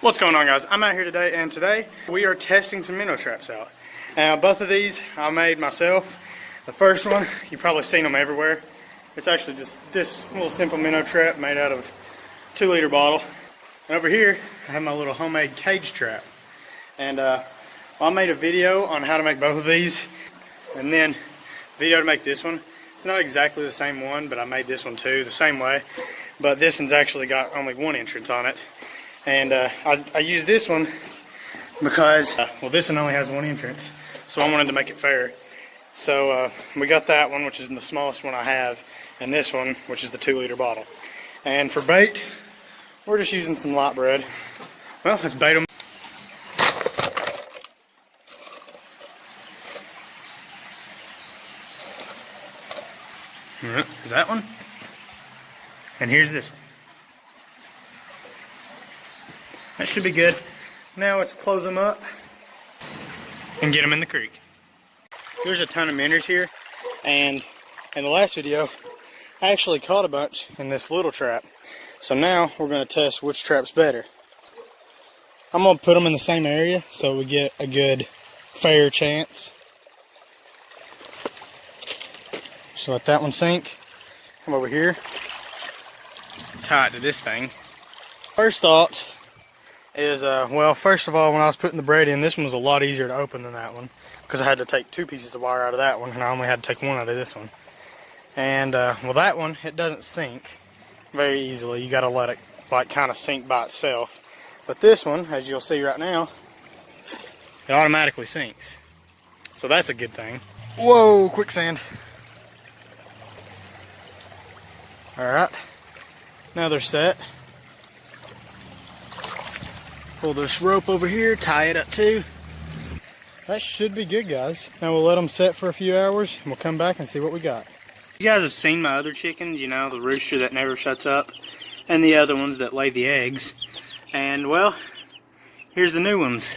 What's going on, guys? I'm out here today, and today we are testing some minnow traps out. Now, both of these I made myself. The first one, you've probably seen them everywhere. It's actually just this little simple minnow trap made out of a 2-liter bottle. And over here, I have my little homemade cage trap. And I made a video on how to make both of these, and then a video to make this one. It's not exactly the same one, but I made this one too, the same way. But this one's actually got only one entrance on it. And I used this one because, well, this one only has one entrance, so I wanted to make it fair. So we got that one, which is the smallest one I have, and this one, which is the 2-liter bottle. And for bait, we're just using some light bread. Well, let's bait them. Here's that one, and here's this one. That should be good. Now let's close them up and get them in the creek. There's a ton of minnows here, and in the last video I actually caught a bunch in this little trap. So now we're going to test which trap's better. I'm going to put them in the same area so we get a good fair chance. So let that one sink. Come over here, tie it to this thing. First thought is, well, first of all, when I was putting the braid in, this one was a lot easier to open than that one, because I had to take 2 pieces of wire out of that one, and I only had to take 1 out of this one. And well, that one, it doesn't sink very easily. You got to let it like kind of sink by itself. But this one, as you'll see right now, it automatically sinks. So that's a good thing. Whoa, quicksand. All right, now they're set. Pull this rope over here, tie it up too. That should be good, guys. Now we'll let them set for a few hours, and we'll come back and see what we got. You guys have seen my other chickens, you know, the rooster that never shuts up, and the other ones that lay the eggs. And well, here's the new ones.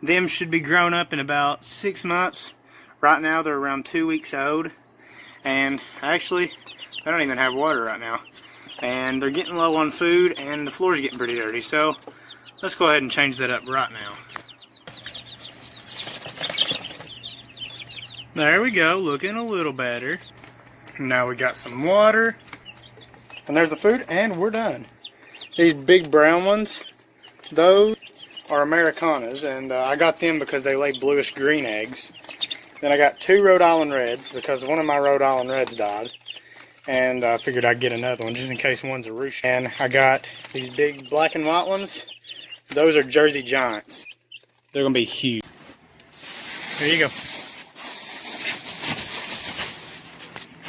Them should be grown up in about 6 months. Right now they're around 2 weeks old, and actually they don't even have water right now. And they're getting low on food, and the floor's getting pretty dirty, so let's go ahead and change that up right now. There we go, looking a little better. Now we got some water, and there's the food, and we're done. These big brown ones, those are Americanas, and I got them because they lay bluish green eggs. Then I got 2 Rhode Island Reds because one of my Rhode Island Reds died, and I figured I'd get another one just in case one's a rooster. And I got these big black and white ones. Those are Jersey Giants. They're going to be huge. There you go.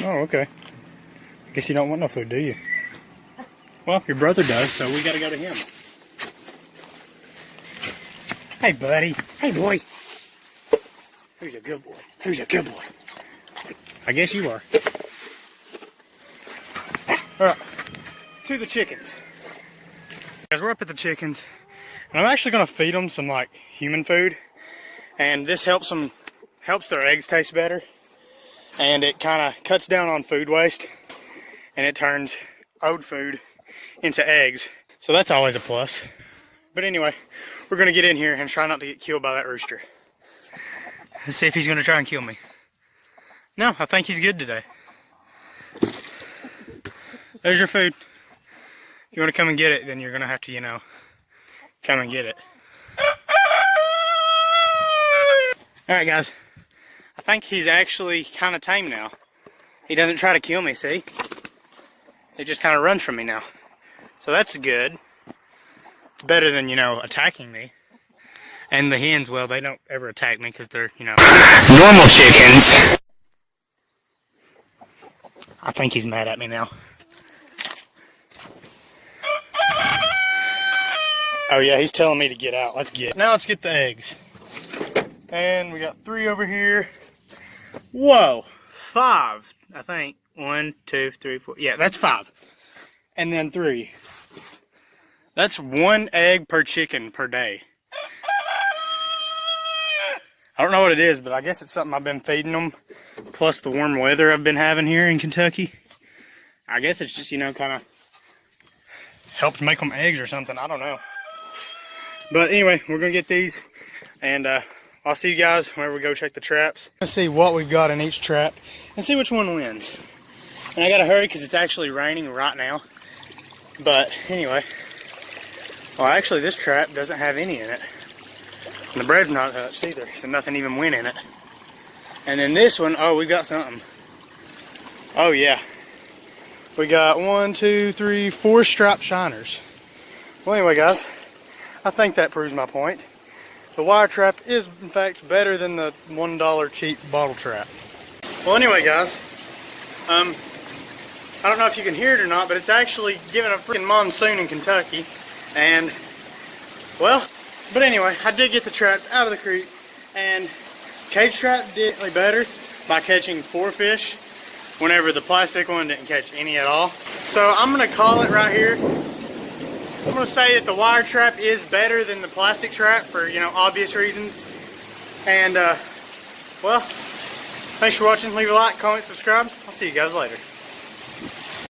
Oh, okay. Guess you don't want no food, do you? Well, your brother does, so we got to go to him. Hey, buddy. Hey, boy. Who's a good boy? Who's a good boy? I guess you are. Alright, to the chickens. Guys, we're up at the chickens, and I'm actually going to feed them some like human food, and this helps their eggs taste better, and it kind of cuts down on food waste, and it turns old food into eggs, so that's always a plus. But anyway, we're going to get in here and try not to get killed by that rooster. Let's see if he's going to try and kill me. No, I think he's good today. There's your food. If you want to come and get it, then you're going to have to, you know, come and get it. Alright, guys. I think he's actually kind of tame now. He doesn't try to kill me, see? He just kind of runs from me now. So that's good. It's better than, you know, attacking me. And the hens, well, they don't ever attack me because they're, you know, normal chickens. I think he's mad at me now. Oh yeah, he's telling me to get out. Now let's get the eggs. And we got 3 over here. Whoa, 5, I think. 1, 2, 3, 4. Yeah, that's 5. And then 3. That's 1 egg per chicken per day. I don't know what it is, but I guess it's something I've been feeding them. Plus the warm weather I've been having here in Kentucky. I guess it's just, you know, kind of helped make them eggs or something. I don't know. But anyway, we're gonna get these, and I'll see you guys whenever we go check the traps. Let's see what we've got in each trap and see which one wins. And I gotta hurry because it's actually raining right now. But anyway, well, actually this trap doesn't have any in it. And the bread's not touched either, so nothing even went in it. And then this one, oh, we got something. Oh yeah. We got 1, 2, 3, 4 striped shiners. Well anyway guys, I think that proves my point. The wire trap is in fact better than the $1 cheap bottle trap. Well anyway guys, I don't know if you can hear it or not, but it's actually giving a freaking monsoon in Kentucky. And, well, but anyway, I did get the traps out of the creek, and cage trap did better by catching 4 fish whenever the plastic one didn't catch any at all. So I'm going to call it right here. I'm going to say that the wire trap is better than the plastic trap for, you know, obvious reasons. And, well, thanks for watching. Leave a like, comment, subscribe. I'll see you guys later.